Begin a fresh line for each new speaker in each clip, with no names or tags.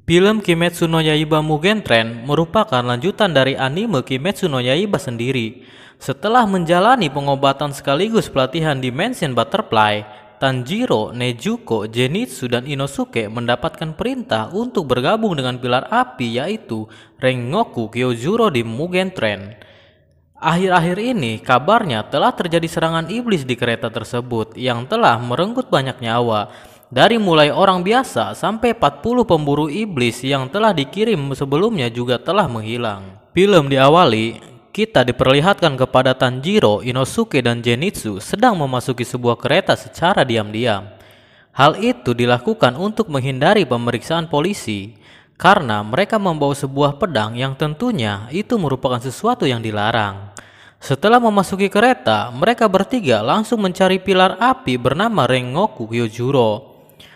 Film Kimetsu no Yaiba Mugen Train merupakan lanjutan dari anime Kimetsu no Yaiba sendiri. Setelah menjalani pengobatan sekaligus pelatihan di Mansion Butterfly, Tanjiro, Nezuko, Zenitsu, dan Inosuke mendapatkan perintah untuk bergabung dengan pilar api yaitu Rengoku Kyojuro di Mugen Train. Akhir-akhir ini kabarnya telah terjadi serangan iblis di kereta tersebut yang telah merenggut banyak nyawa. Dari mulai orang biasa sampai 40 pemburu iblis yang telah dikirim sebelumnya juga telah menghilang. Film diawali, kita diperlihatkan kepada Tanjiro, Inosuke, dan Zenitsu sedang memasuki sebuah kereta secara diam-diam. Hal itu dilakukan untuk menghindari pemeriksaan polisi, karena mereka membawa sebuah pedang yang tentunya itu merupakan sesuatu yang dilarang. Setelah memasuki kereta, mereka bertiga langsung mencari pilar api bernama Rengoku Kyojuro.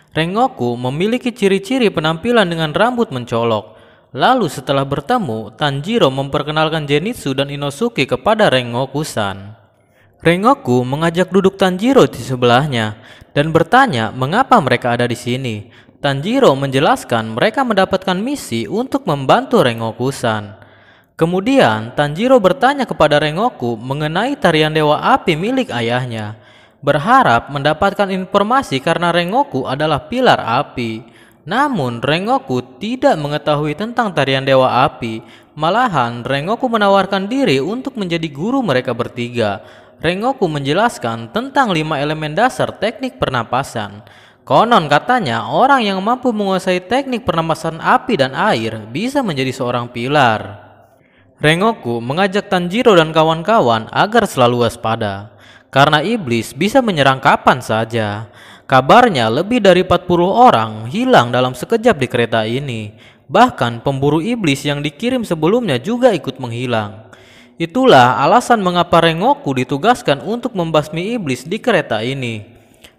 Rengoku memiliki ciri-ciri penampilan dengan rambut mencolok. Lalu setelah bertemu, Tanjiro memperkenalkan Zenitsu dan Inosuke kepada Rengoku-san. Rengoku mengajak duduk Tanjiro di sebelahnya dan bertanya mengapa mereka ada di sini. Tanjiro menjelaskan mereka mendapatkan misi untuk membantu Rengoku-san. Kemudian Tanjiro bertanya kepada Rengoku mengenai tarian Dewa Api milik ayahnya, berharap mendapatkan informasi karena Rengoku adalah pilar api. Namun Rengoku tidak mengetahui tentang tarian Dewa Api. Malahan Rengoku menawarkan diri untuk menjadi guru mereka bertiga. Rengoku menjelaskan tentang 5 elemen dasar teknik pernapasan. Konon katanya orang yang mampu menguasai teknik pernapasan api dan air bisa menjadi seorang pilar. Rengoku mengajak Tanjiro dan kawan-kawan agar selalu waspada, karena iblis bisa menyerang kapan saja. Kabarnya lebih dari 40 orang hilang dalam sekejap di kereta ini. Bahkan pemburu iblis yang dikirim sebelumnya juga ikut menghilang. Itulah alasan mengapa Rengoku ditugaskan untuk membasmi iblis di kereta ini.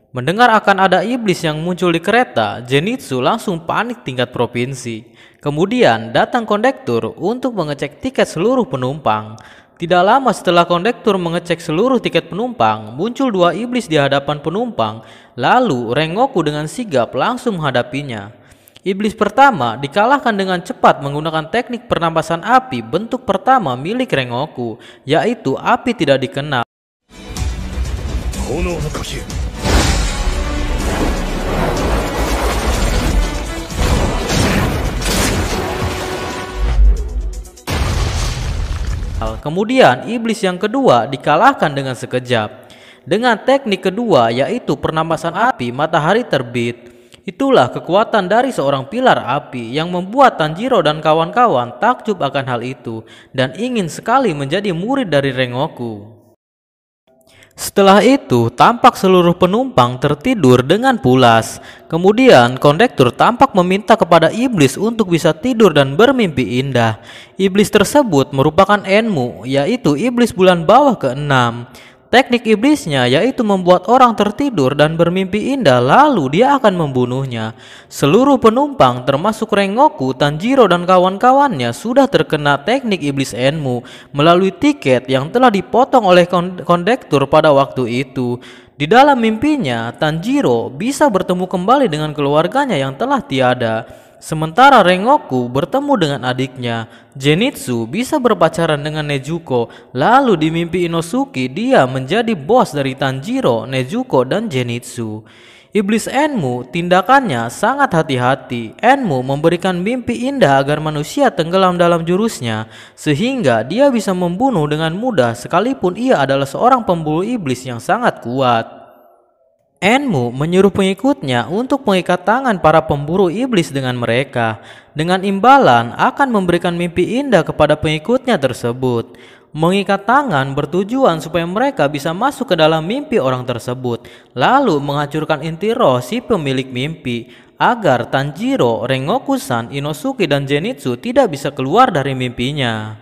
Mendengar akan ada iblis yang muncul di kereta, Zenitsu langsung panik tingkat provinsi. Kemudian datang kondektur untuk mengecek tiket seluruh penumpang. Tidak lama setelah kondektur mengecek seluruh tiket penumpang, muncul 2 iblis di hadapan penumpang. Lalu Rengoku dengan sigap langsung menghadapinya. Iblis pertama dikalahkan dengan cepat menggunakan teknik pernapasan api bentuk pertama milik Rengoku, yaitu api tidak dikenal. Kemudian iblis yang kedua dikalahkan dengan sekejap dengan teknik kedua, yaitu pernapasan api matahari terbit. Itulah kekuatan dari seorang pilar api yang membuat Tanjiro dan kawan-kawan takjub akan hal itu dan ingin sekali menjadi murid dari Rengoku. Setelah itu, tampak seluruh penumpang tertidur dengan pulas. Kemudian, kondektur tampak meminta kepada iblis untuk bisa tidur dan bermimpi indah. Iblis tersebut merupakan Enmu, yaitu iblis bulan bawah ke-6. Teknik iblisnya yaitu membuat orang tertidur dan bermimpi indah, lalu dia akan membunuhnya. Seluruh penumpang termasuk Rengoku, Tanjiro, dan kawan-kawannya sudah terkena teknik iblis Enmu melalui tiket yang telah dipotong oleh kondektur pada waktu itu. Di dalam mimpinya, Tanjiro bisa bertemu kembali dengan keluarganya yang telah tiada. Sementara Rengoku bertemu dengan adiknya. Zenitsu bisa berpacaran dengan Nezuko. Lalu di mimpi Inosuke dia menjadi bos dari Tanjiro, Nezuko, dan Zenitsu. Iblis Enmu tindakannya sangat hati-hati. Enmu memberikan mimpi indah agar manusia tenggelam dalam jurusnya, sehingga dia bisa membunuh dengan mudah sekalipun ia adalah seorang pemburu iblis yang sangat kuat. Enmu menyuruh pengikutnya untuk mengikat tangan para pemburu iblis dengan mereka. Dengan imbalan akan memberikan mimpi indah kepada pengikutnya tersebut. Mengikat tangan bertujuan supaya mereka bisa masuk ke dalam mimpi orang tersebut, lalu menghancurkan inti roh si pemilik mimpi, agar Tanjiro, Rengoku-san, Inosuke, dan Zenitsu tidak bisa keluar dari mimpinya.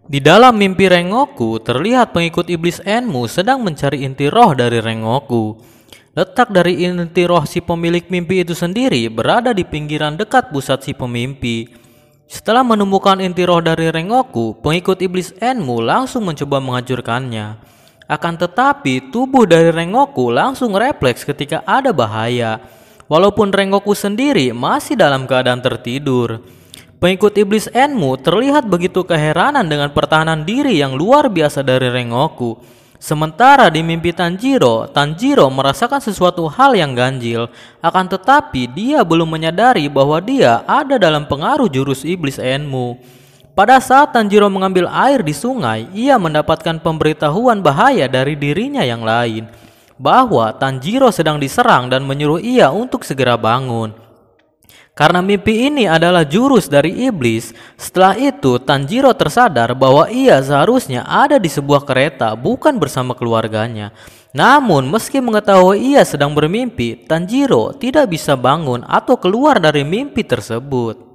Di dalam mimpi Rengoku, terlihat pengikut iblis Enmu sedang mencari inti roh dari Rengoku. Letak dari inti roh si pemilik mimpi itu sendiri berada di pinggiran dekat pusat si pemimpi. Setelah menemukan inti roh dari Rengoku, pengikut iblis Enmu langsung mencoba menghancurkannya. Akan tetapi tubuh dari Rengoku langsung refleks ketika ada bahaya. walaupun Rengoku sendiri masih dalam keadaan tertidur. Pengikut iblis Enmu terlihat begitu keheranan dengan pertahanan diri yang luar biasa dari Rengoku. Sementara di mimpi Tanjiro, Tanjiro merasakan sesuatu hal yang ganjil. Akan tetapi dia belum menyadari bahwa dia ada dalam pengaruh jurus iblis Enmu. Pada saat Tanjiro mengambil air di sungai, ia mendapatkan pemberitahuan bahaya dari dirinya yang lain, bahwa Tanjiro sedang diserang dan menyuruh ia untuk segera bangun. Karena mimpi ini adalah jurus dari iblis, setelah itu Tanjiro tersadar bahwa ia seharusnya ada di sebuah kereta bukan bersama keluarganya. Namun meski mengetahui ia sedang bermimpi, Tanjiro tidak bisa bangun atau keluar dari mimpi tersebut.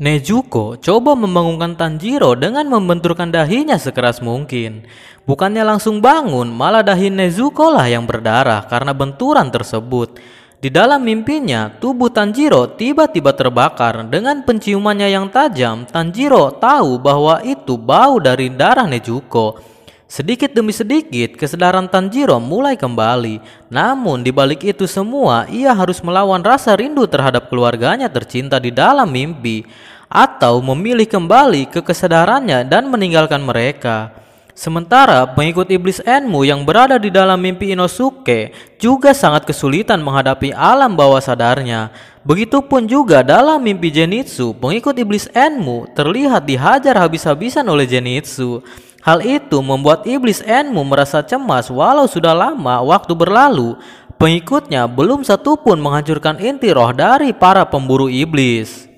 Nezuko coba membangunkan Tanjiro dengan membenturkan dahinya sekeras mungkin. Bukannya langsung bangun, malah dahi Nezuko lah yang berdarah karena benturan tersebut. Di dalam mimpinya, tubuh Tanjiro tiba-tiba terbakar. Dengan penciumannya yang tajam, Tanjiro tahu bahwa itu bau dari darah Nezuko. Sedikit demi sedikit, kesadaran Tanjiro mulai kembali. Namun di balik itu semua, ia harus melawan rasa rindu terhadap keluarganya tercinta di dalam mimpi, atau memilih kembali ke kesadarannya dan meninggalkan mereka. Sementara pengikut iblis Enmu yang berada di dalam mimpi Inosuke juga sangat kesulitan menghadapi alam bawah sadarnya. Begitupun juga dalam mimpi Zenitsu, pengikut iblis Enmu terlihat dihajar habis-habisan oleh Zenitsu. Hal itu membuat iblis Enmu merasa cemas walau sudah lama waktu berlalu. Pengikutnya belum satupun menghancurkan inti roh dari para pemburu iblis.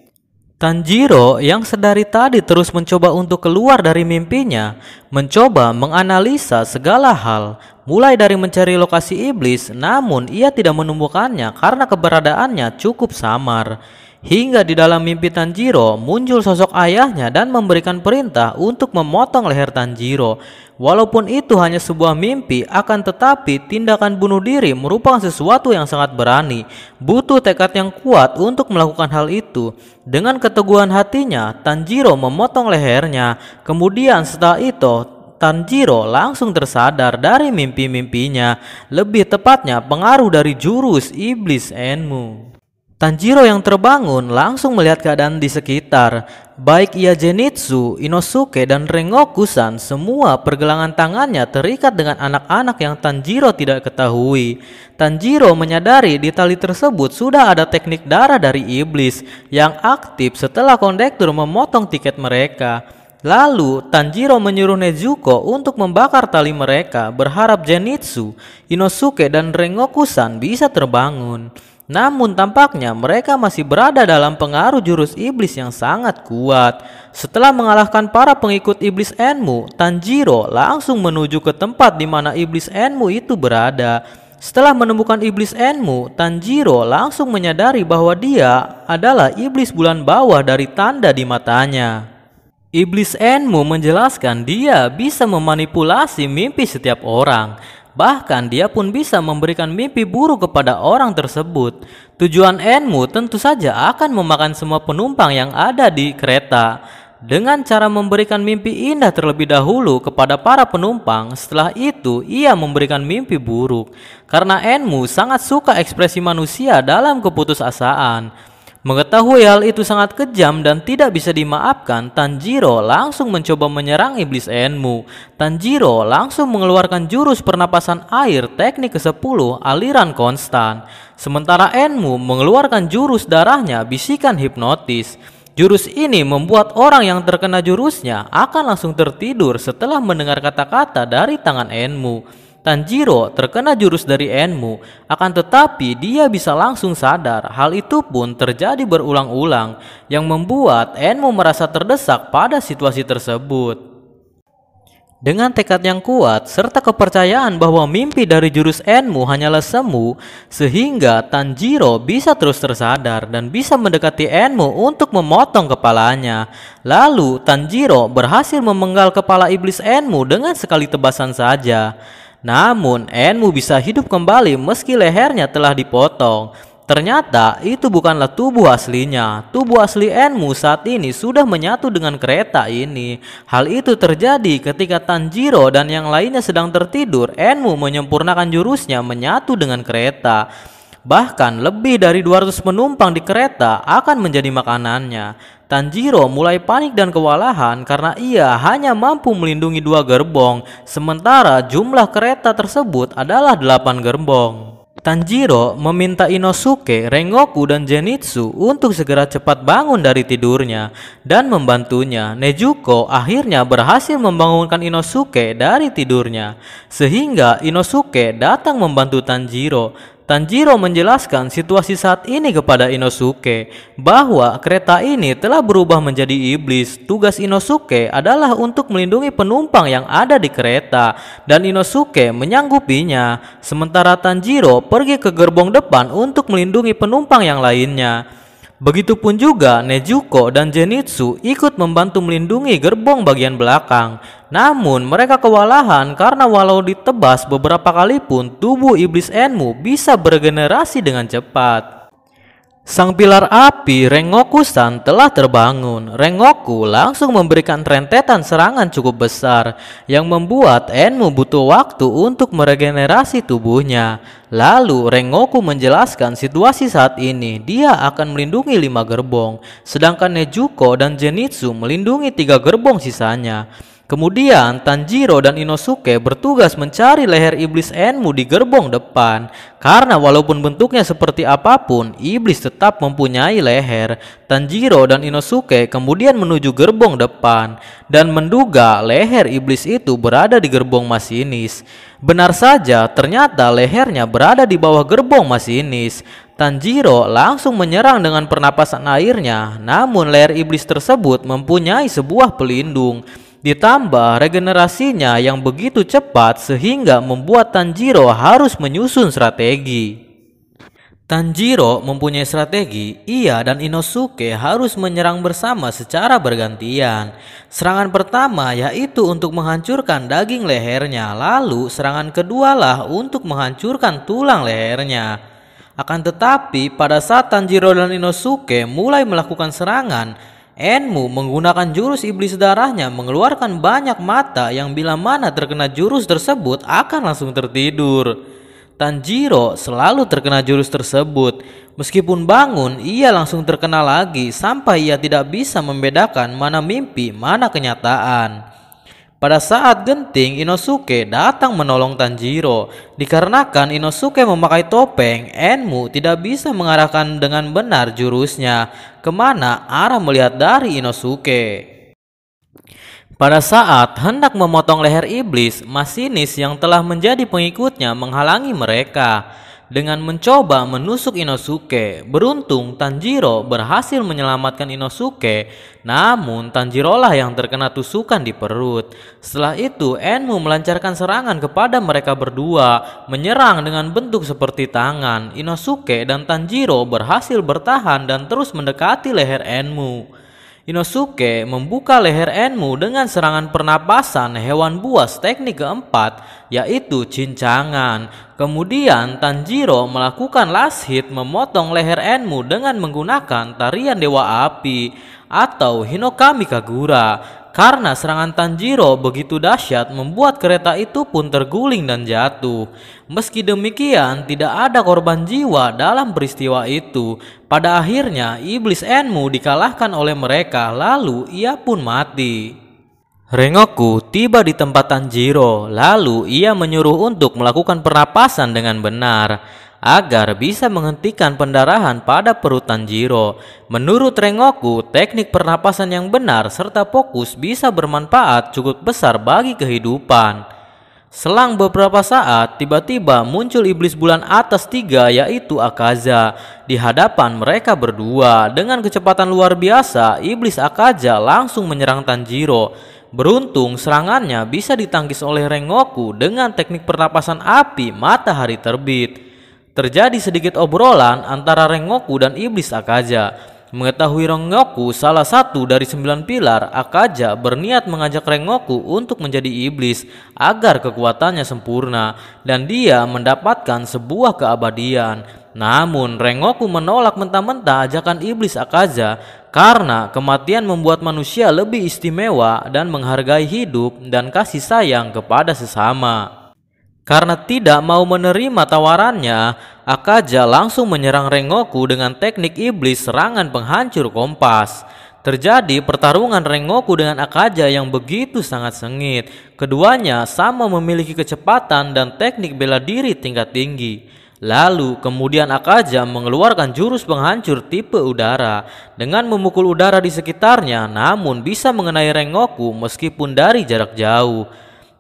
Tanjiro yang sedari tadi terus mencoba untuk keluar dari mimpinya, mencoba menganalisa segala hal, mulai dari mencari lokasi iblis, namun ia tidak menemukannya karena keberadaannya cukup samar. Hingga di dalam mimpi Tanjiro muncul sosok ayahnya dan memberikan perintah untuk memotong leher Tanjiro. Walaupun itu hanya sebuah mimpi, akan tetapi tindakan bunuh diri merupakan sesuatu yang sangat berani. Butuh tekad yang kuat untuk melakukan hal itu. Dengan keteguhan hatinya, Tanjiro memotong lehernya. Kemudian setelah itu, Tanjiro langsung tersadar dari mimpi-mimpinya. Lebih tepatnya pengaruh dari jurus iblis Enmu. Tanjiro yang terbangun langsung melihat keadaan di sekitar. Baik ia Zenitsu, Inosuke, dan Rengoku-san, semua pergelangan tangannya terikat dengan anak-anak yang Tanjiro tidak ketahui. Tanjiro menyadari di tali tersebut sudah ada teknik darah dari iblis yang aktif setelah kondektur memotong tiket mereka. Lalu Tanjiro menyuruh Nezuko untuk membakar tali mereka, berharap Zenitsu, Inosuke, dan Rengoku-san bisa terbangun. Namun tampaknya mereka masih berada dalam pengaruh jurus iblis yang sangat kuat. Setelah mengalahkan para pengikut iblis Enmu, Tanjiro langsung menuju ke tempat di mana iblis Enmu itu berada. Setelah menemukan iblis Enmu, Tanjiro langsung menyadari bahwa dia adalah iblis bulan bawah dari tanda di matanya. Iblis Enmu menjelaskan dia bisa memanipulasi mimpi setiap orang. Bahkan dia pun bisa memberikan mimpi buruk kepada orang tersebut. Tujuan Enmu tentu saja akan memakan semua penumpang yang ada di kereta. Dengan cara memberikan mimpi indah terlebih dahulu kepada para penumpang, setelah itu ia memberikan mimpi buruk. Karena Enmu sangat suka ekspresi manusia dalam keputusasaan. Mengetahui hal itu sangat kejam dan tidak bisa dimaafkan, Tanjiro langsung mencoba menyerang iblis Enmu. Tanjiro langsung mengeluarkan jurus pernapasan air teknik ke-10 aliran konstan. Sementara Enmu mengeluarkan jurus darahnya bisikan hipnotis. Jurus ini membuat orang yang terkena jurusnya akan langsung tertidur setelah mendengar kata-kata dari tangan Enmu. Tanjiro terkena jurus dari Enmu, akan tetapi dia bisa langsung sadar. Hal itu pun terjadi berulang-ulang, yang membuat Enmu merasa terdesak pada situasi tersebut. Dengan tekad yang kuat serta kepercayaan bahwa mimpi dari jurus Enmu hanyalah semu, sehingga Tanjiro bisa terus tersadar dan bisa mendekati Enmu untuk memotong kepalanya. Lalu Tanjiro berhasil memenggal kepala iblis Enmu dengan sekali tebasan saja. Namun Enmu bisa hidup kembali meski lehernya telah dipotong. Ternyata itu bukanlah tubuh aslinya. Tubuh asli Enmu saat ini sudah menyatu dengan kereta ini. Hal itu terjadi ketika Tanjiro dan yang lainnya sedang tertidur. Enmu menyempurnakan jurusnya menyatu dengan kereta. Bahkan lebih dari 200 penumpang di kereta akan menjadi makanannya. Tanjiro mulai panik dan kewalahan karena ia hanya mampu melindungi 2 gerbong, sementara jumlah kereta tersebut adalah 8 gerbong. Tanjiro meminta Inosuke, Rengoku, dan Zenitsu untuk segera cepat bangun dari tidurnya dan membantunya. Nezuko akhirnya berhasil membangunkan Inosuke dari tidurnya, sehingga Inosuke datang membantu Tanjiro. Tanjiro menjelaskan situasi saat ini kepada Inosuke bahwa kereta ini telah berubah menjadi iblis. Tugas Inosuke adalah untuk melindungi penumpang yang ada di kereta dan Inosuke menyanggupinya. Sementara Tanjiro pergi ke gerbong depan untuk melindungi penumpang yang lainnya. Begitupun juga Nezuko dan Zenitsu ikut membantu melindungi gerbong bagian belakang. Namun mereka kewalahan karena walau ditebas beberapa kali pun tubuh iblis Enmu bisa beregenerasi dengan cepat. Sang pilar api Rengoku-san telah terbangun. Rengoku langsung memberikan rentetan serangan cukup besar yang membuat Enmu butuh waktu untuk meregenerasi tubuhnya. Lalu Rengoku menjelaskan situasi saat ini. Dia akan melindungi 5 gerbong, sedangkan Nezuko dan Zenitsu melindungi 3 gerbong sisanya. Kemudian Tanjiro dan Inosuke bertugas mencari leher iblis Enmu di gerbong depan. Karena walaupun bentuknya seperti apapun, iblis tetap mempunyai leher. Tanjiro dan Inosuke kemudian menuju gerbong depan dan menduga leher iblis itu berada di gerbong masinis. Benar saja, ternyata lehernya berada di bawah gerbong masinis. Tanjiro langsung menyerang dengan pernapasan airnya, namun leher iblis tersebut mempunyai sebuah pelindung. Ditambah regenerasinya yang begitu cepat sehingga membuat Tanjiro harus menyusun strategi. Tanjiro mempunyai strategi, ia dan Inosuke harus menyerang bersama secara bergantian. Serangan pertama yaitu untuk menghancurkan daging lehernya, lalu serangan kedua lah untuk menghancurkan tulang lehernya. Akan tetapi pada saat Tanjiro dan Inosuke mulai melakukan serangan, Enmu menggunakan jurus iblis darahnya mengeluarkan banyak mata yang bila mana terkena jurus tersebut akan langsung tertidur. Tanjiro selalu terkena jurus tersebut. Meskipun bangun, ia langsung terkena lagi sampai ia tidak bisa membedakan mana mimpi, mana kenyataan. Pada saat genting, Inosuke datang menolong Tanjiro. Dikarenakan Inosuke memakai topeng, Enmu tidak bisa mengarahkan dengan benar jurusnya kemana arah melihat dari Inosuke. Pada saat hendak memotong leher iblis, masinis yang telah menjadi pengikutnya menghalangi mereka dengan mencoba menusuk Inosuke. Beruntung Tanjiro berhasil menyelamatkan Inosuke, namun Tanjiro lah yang terkena tusukan di perut. Setelah itu Enmu melancarkan serangan kepada mereka berdua, menyerang dengan bentuk seperti tangan. Inosuke dan Tanjiro berhasil bertahan dan terus mendekati leher Enmu. Inosuke membuka leher Enmu dengan serangan pernapasan hewan buas teknik keempat, yaitu cincangan. Kemudian Tanjiro melakukan last hit memotong leher Enmu dengan menggunakan tarian Dewa Api atau Hinokami Kagura. Karena serangan Tanjiro begitu dahsyat membuat kereta itu pun terguling dan jatuh. Meski demikian tidak ada korban jiwa dalam peristiwa itu. Pada akhirnya iblis Enmu dikalahkan oleh mereka lalu ia pun mati. Rengoku tiba di tempat Tanjiro lalu ia menyuruh untuk melakukan pernapasan dengan benar agar bisa menghentikan pendarahan pada perut Tanjiro. Menurut Rengoku, teknik pernapasan yang benar serta fokus bisa bermanfaat cukup besar bagi kehidupan. Selang beberapa saat, tiba-tiba muncul iblis bulan atas 3 yaitu Akaza di hadapan mereka berdua. Dengan kecepatan luar biasa, iblis Akaza langsung menyerang Tanjiro. Beruntung serangannya bisa ditangkis oleh Rengoku dengan teknik pernapasan api matahari terbit. Terjadi sedikit obrolan antara Rengoku dan iblis Akaza. Mengetahui Rengoku salah satu dari 9 pilar, Akaza berniat mengajak Rengoku untuk menjadi iblis agar kekuatannya sempurna dan dia mendapatkan sebuah keabadian. Namun Rengoku menolak mentah-mentah ajakan iblis Akaza karena kematian membuat manusia lebih istimewa dan menghargai hidup dan kasih sayang kepada sesama. Karena tidak mau menerima tawarannya, Akaja langsung menyerang Rengoku dengan teknik iblis serangan penghancur kompas. Terjadi pertarungan Rengoku dengan Akaja yang begitu sangat sengit. Keduanya sama memiliki kecepatan dan teknik bela diri tingkat tinggi. Lalu kemudian Akaja mengeluarkan jurus penghancur tipe udara dengan memukul udara di sekitarnya, namun bisa mengenai Rengoku meskipun dari jarak jauh.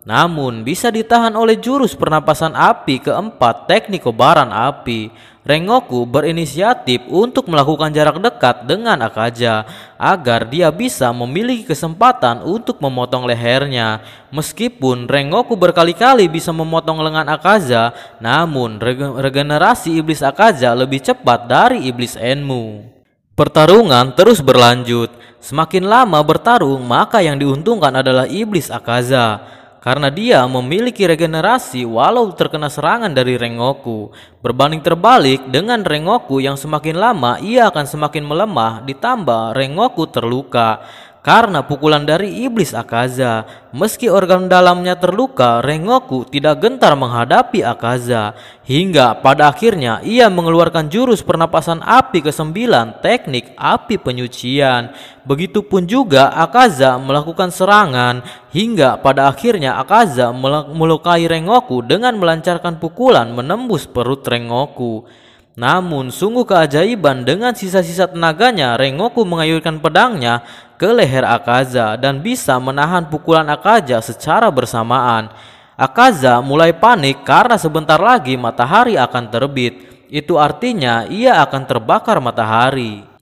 Namun bisa ditahan oleh jurus pernapasan api keempat teknik kobaran api. Rengoku berinisiatif untuk melakukan jarak dekat dengan Akaja agar dia bisa memiliki kesempatan untuk memotong lehernya. Meskipun Rengoku berkali-kali bisa memotong lengan Akaja, namun regenerasi iblis Akaja lebih cepat dari iblis Enmu. Pertarungan terus berlanjut. Semakin lama bertarung, maka yang diuntungkan adalah iblis Akaza, karena dia memiliki regenerasi walau terkena serangan dari Rengoku. Berbanding terbalik dengan Rengoku yang semakin lama ia akan semakin melemah, ditambah Rengoku terluka karena pukulan dari iblis Akaza. Meski organ dalamnya terluka, Rengoku tidak gentar menghadapi Akaza hingga pada akhirnya ia mengeluarkan jurus pernapasan api ke-9 teknik api penyucian. Begitupun juga Akaza melakukan serangan hingga pada akhirnya Akaza melukai Rengoku dengan melancarkan pukulan menembus perut Rengoku. Namun sungguh keajaiban, dengan sisa-sisa tenaganya Rengoku mengayunkan pedangnya ke leher Akaza dan bisa menahan pukulan Akaza secara bersamaan. Akaza mulai panik karena sebentar lagi matahari akan terbit. Itu artinya ia akan terbakar matahari.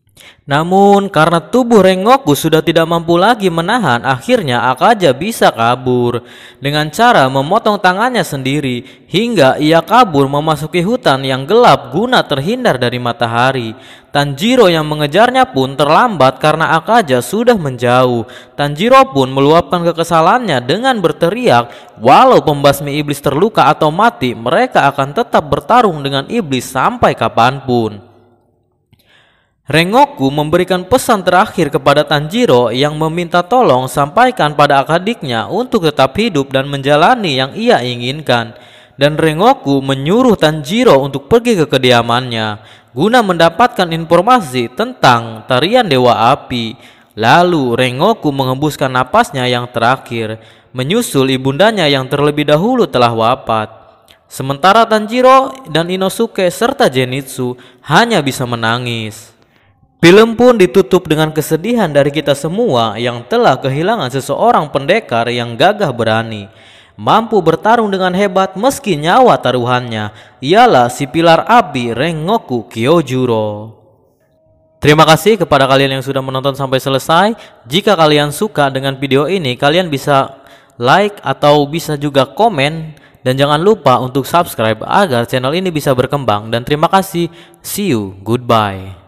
Namun karena tubuh Rengoku sudah tidak mampu lagi menahan, akhirnya Akaja bisa kabur dengan cara memotong tangannya sendiri hingga ia kabur memasuki hutan yang gelap guna terhindar dari matahari. Tanjiro yang mengejarnya pun terlambat karena Akaja sudah menjauh. Tanjiro pun meluapkan kekesalannya dengan berteriak, walau pembasmi iblis terluka atau mati, mereka akan tetap bertarung dengan iblis sampai kapanpun. Rengoku memberikan pesan terakhir kepada Tanjiro yang meminta tolong sampaikan pada adiknya untuk tetap hidup dan menjalani yang ia inginkan. Dan Rengoku menyuruh Tanjiro untuk pergi ke kediamannya guna mendapatkan informasi tentang tarian Dewa Api. Lalu Rengoku menghembuskan napasnya yang terakhir, menyusul ibundanya yang terlebih dahulu telah wafat. Sementara Tanjiro dan Inosuke serta Zenitsu hanya bisa menangis. Film pun ditutup dengan kesedihan dari kita semua yang telah kehilangan seseorang pendekar yang gagah berani, mampu bertarung dengan hebat meski nyawa taruhannya ialah si pilar api Rengoku Kyojuro. Terima kasih kepada kalian yang sudah menonton sampai selesai. Jika kalian suka dengan video ini, kalian bisa like atau bisa juga komen. Dan jangan lupa untuk subscribe agar channel ini bisa berkembang. Dan terima kasih. See you. Goodbye.